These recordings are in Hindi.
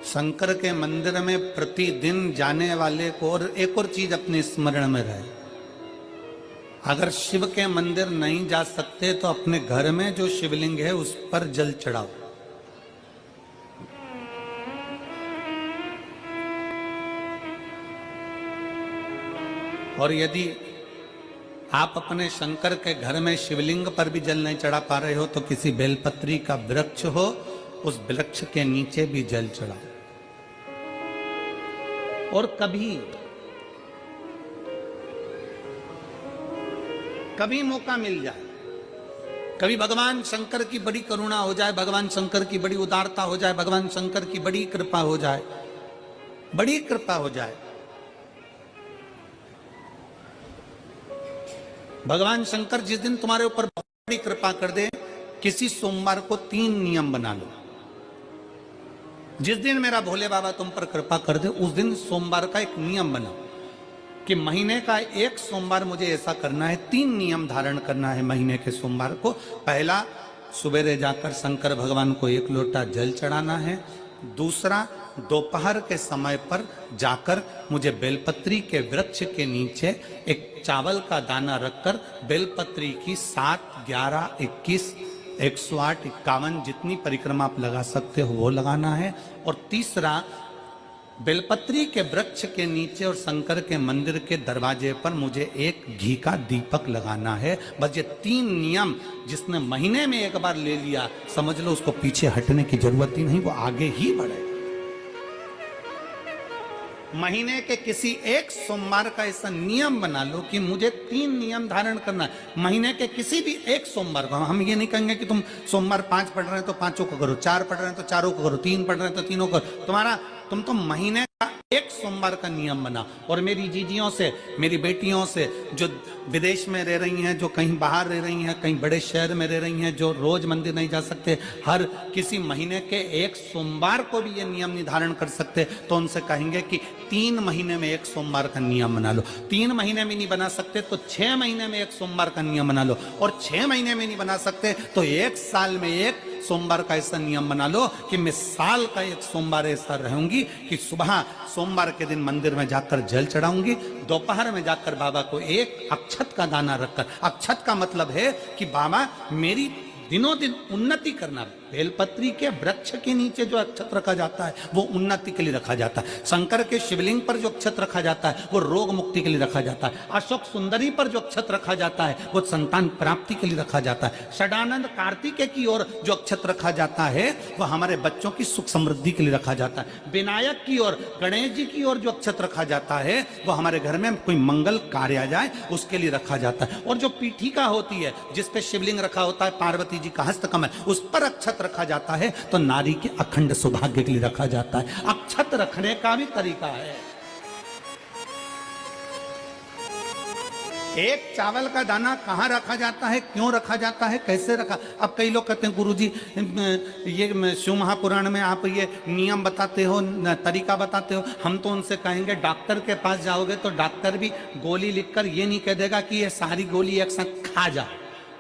शंकर के मंदिर में प्रतिदिन जाने वाले को और एक और चीज अपने स्मरण में रहे, अगर शिव के मंदिर नहीं जा सकते तो अपने घर में जो शिवलिंग है उस पर जल चढ़ाओ। और यदि आप अपने शंकर के घर में शिवलिंग पर भी जल नहीं चढ़ा पा रहे हो तो किसी बेलपत्री का वृक्ष हो, उस वृक्ष के नीचे भी जल चढ़ाओ। और कभी मौका मिल जाए, कभी भगवान शंकर की बड़ी करुणा हो जाए, भगवान शंकर की बड़ी उदारता हो जाए, भगवान शंकर की बड़ी कृपा हो जाए, बड़ी कृपा हो जाए, भगवान शंकर जिस दिन तुम्हारे ऊपर बड़ी कृपा कर दे, किसी सोमवार को 3 नियम बना लो। जिस दिन मेरा भोले बाबा तुम पर कृपा कर दे उस दिन सोमवार का एक नियम बनाओ कि महीने का एक सोमवार मुझे ऐसा करना है, 3 नियम धारण करना है महीने के सोमवार को। पहला, सुबेरे जाकर शंकर भगवान को 1 लोटा जल चढ़ाना है। दूसरा, दोपहर के समय पर जाकर मुझे बेलपत्री के वृक्ष के नीचे एक चावल का दाना रखकर बेलपत्री की 7, 11, 21, 108, 51 जितनी परिक्रमा आप लगा सकते हो वो लगाना है। और तीसरा, बेलपत्री के वृक्ष के नीचे और शंकर के मंदिर के दरवाजे पर मुझे एक घी का दीपक लगाना है। बस ये 3 नियम जिसने महीने में एक बार ले लिया, समझ लो उसको पीछे हटने की जरूरत ही नहीं, वो आगे ही बढ़े। महीने के किसी एक सोमवार का ऐसा नियम बना लो कि मुझे 3 नियम धारण करना है महीने के किसी भी एक सोमवार को। हम ये नहीं कहेंगे कि तुम सोमवार 5 पढ़ रहे हैं तो 5 को करो, 4 पढ़ रहे हैं तो 4 को करो, 3 पढ़ रहे हैं तो 3 को करो। तुम तो महीने का एक सोमवार का नियम बना। और मेरी जीजियों से, मेरी बेटियों से जो विदेश में रह रही हैं, जो कहीं बाहर रह रही हैं, कहीं बड़े शहर में रह रही हैं, जो रोज मंदिर नहीं जा सकते, हर किसी महीने के एक सोमवार को भी ये नियम निर्धारण कर सकते, तो उनसे कहेंगे कि 3 महीने में एक सोमवार का नियम बना लो। 3 महीने में नहीं बना सकते तो 6 महीने में एक सोमवार का नियम बना लो। और 6 महीने में नहीं बना सकते तो 1 साल में एक सोमवार का ऐसा नियम बना लो कि मैं साल का एक सोमवार ऐसा रहूंगी कि सुबह सोमवार के दिन मंदिर में जाकर जल चढ़ाऊंगी, दोपहर में जाकर बाबा को एक अक्षत का दाना रखकर, अक्षत का मतलब है कि बाबा मेरी दिनों दिन उन्नति करना। बेलपत्री के वृक्ष के नीचे जो अक्षत रखा जाता है वो उन्नति के लिए रखा जाता है। शंकर के शिवलिंग पर जो अक्षत रखा जाता है वो रोग मुक्ति के लिए रखा जाता है। अशोक सुंदरी पर जो अक्षत रखा जाता है वो संतान प्राप्ति के लिए रखा जाता है। षडानंद कार्तिकेय की ओर जो अक्षत रखा जाता है वो हमारे बच्चों की सुख समृद्धि के लिए रखा जाता है। विनायक की ओर, गणेश जी की ओर जो अक्षत रखा जाता है वो हमारे घर में कोई मंगल कार्य आ जाए उसके लिए रखा जाता है। और जो पीठिका होती है जिसपे शिवलिंग रखा होता है, पार्वती जी का हस्तकमल, उस पर अक्षत रखा जाता है तो नारी के अखंड सौभाग्य के लिए रखा जाता है। अक्षत रखने का भी तरीका है। एक चावल का दाना कहां रखा जाता है, क्यों रखा जाता है, कैसे रखा। अब कई लोग कहते हैं गुरुजी ये शिव महापुराण में आप ये नियम बताते हो, तरीका बताते हो। हम तो उनसे कहेंगे डॉक्टर के पास जाओगे तो डॉक्टर भी गोली लिखकर ये नहीं कह देगा कि ये सारी गोली एक साथ खा जा।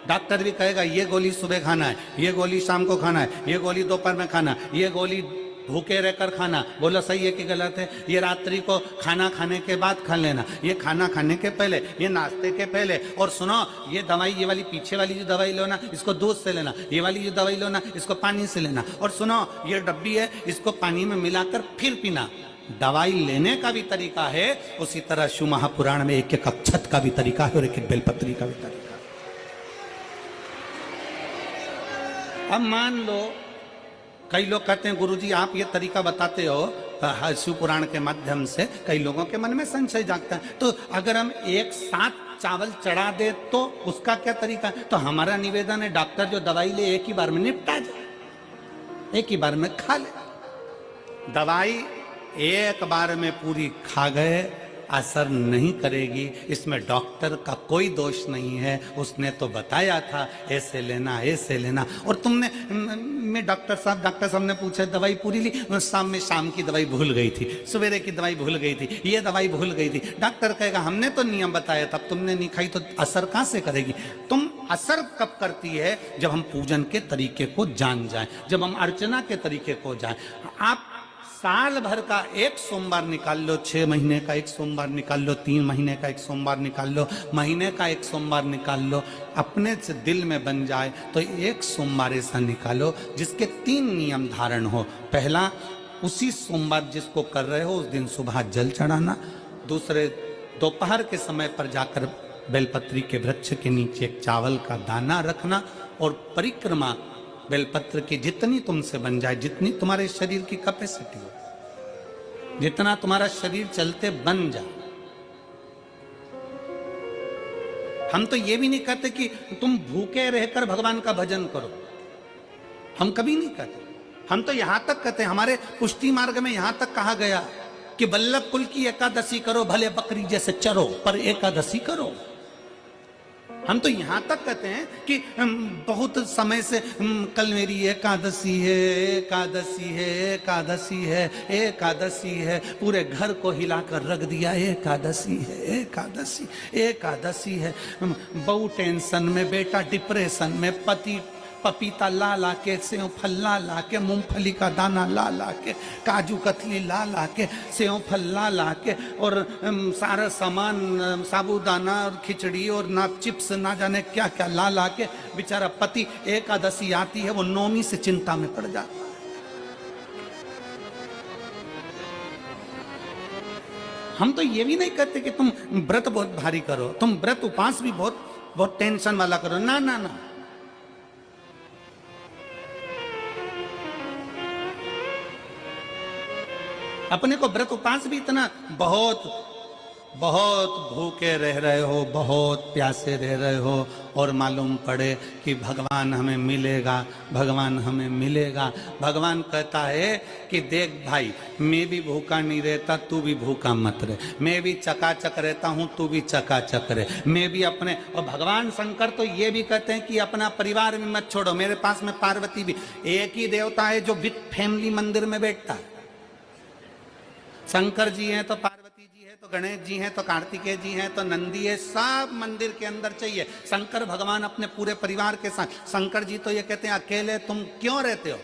डॉक्टर भी कहेगा ये गोली सुबह खाना है, ये गोली शाम को खाना है, ये गोली दोपहर में खाना, ये गोली भूखे रहकर खाना। बोलो सही है कि गलत है। ये रात्रि को खाना खाने के बाद खा लेना, ये खाना खाने के पहले, ये नाश्ते के पहले। और सुनो, ये दवाई, ये वाली पीछे वाली जो दवाई लो ना इसको दूध से लेना, ये वाली जो दवाई लो ना इसको पानी से लेना। और सुनो, ये डब्बी है इसको पानी में मिलाकर फिर पीना। दवाई लेने का भी तरीका है, उसी तरह शिव महापुराण में एक एक अक्षत का भी तरीका है और एक एक बेलपत्री का भी तरीका है। अब मान लो कई लोग कहते हैं गुरुजी आप ये तरीका बताते हो शिव पुराण के माध्यम से, कई लोगों के मन में संशय जागता है, तो अगर हम एक साथ चावल चढ़ा दे तो उसका क्या तरीका है। तो हमारा निवेदन है डॉक्टर जो दवाई ले एक ही बार में निपटा जाए, एक ही बार में खा ले। दवाई एक बार में पूरी खा गए असर नहीं करेगी, इसमें डॉक्टर का कोई दोष नहीं है। उसने तो बताया था ऐसे लेना, ऐसे लेना। और तुमने, मैं डॉक्टर साहब ने पूछा दवाई पूरी ली, शाम की दवाई भूल गई थी, सवेरे की दवाई भूल गई थी, ये दवाई भूल गई थी। डॉक्टर कहेगा हमने तो नियम बताया था, तुमने नहीं खाई तो असर कहाँ से करेगी। तुम असर कब करती है, जब हम पूजन के तरीके को जान जाएं, जब हम अर्चना के तरीके को जाएं। आप साल भर का एक सोमवार निकाल लो, 6 महीने का एक सोमवार निकाल लो, 3 महीने का एक सोमवार निकाल लो, महीने का एक सोमवार निकाल लो, अपने से दिल में बन जाए तो एक सोमवार ऐसा निकालो जिसके 3 नियम धारण हो। पहला, उसी सोमवार जिसको कर रहे हो उस दिन सुबह जल चढ़ाना। दूसरे, दोपहर के समय पर जाकर बेलपत्री के वृक्ष के नीचे एक चावल का दाना रखना और परिक्रमा बेलपत्र की जितनी तुमसे बन जाए, जितनी तुम्हारे शरीर की कैपेसिटी हो, जितना तुम्हारा शरीर चलते बन जाए। हम तो ये भी नहीं कहते कि तुम भूखे रहकर भगवान का भजन करो, हम कभी नहीं कहते। हम तो यहां तक कहते हैं, हमारे पुष्टि मार्ग में यहां तक कहा गया कि वल्लभ कुल की एकादशी करो, भले बकरी जैसे चरो पर एकादशी करो। हम तो यहां तक कहते हैं कि बहुत समय से कल मेरी एकादशी है, एकादशी है, एकादशी है, एकादशी है, पूरे घर को हिलाकर रख दिया, एकादशी है, एकादशी, एकादशी है। बहू टेंशन में, बेटा डिप्रेशन में, पति पपीता ला ला के, सेव फल ला ला के, मूंगफली का दाना ला ला के, काजू कतली ला ला के, सेव फल ला ला के, और सारा सामान, साबूदाना और खिचड़ी और ना चिप्स ना जाने क्या क्या ला ला के, बेचारा पति एकादशी आती है वो नौमी से चिंता में पड़ जाता है। हम तो ये भी नहीं कहते कि तुम व्रत बहुत भारी करो, तुम व्रत उपास भी बहुत बहुत टेंशन वाला करो, ना ना ना। अपने को व्रत उपास भी इतना बहुत बहुत भूखे रह रहे हो, बहुत प्यासे रह रहे हो, और मालूम पड़े कि भगवान हमें मिलेगा, भगवान हमें मिलेगा। भगवान कहता है कि देख भाई, मैं भी भूखा नहीं रहता, तू भी भूखा मत रहे, मैं भी चकाचक रहता हूँ, तू भी चकाचक रहे, मैं भी अपने। और भगवान शंकर तो ये भी कहते हैं कि अपना परिवार भी मत छोड़ो। मेरे पास में पार्वती भी, एक ही देवता है जो विद फैमिली मंदिर में बैठता है। शंकर जी हैं तो पार्वती जी है, तो गणेश जी हैं, तो कार्तिकेय जी हैं, तो नंदी है, सब मंदिर के अंदर चाहिए। शंकर भगवान अपने पूरे परिवार के साथ। शंकर जी तो ये कहते हैं अकेले तुम क्यों रहते हो,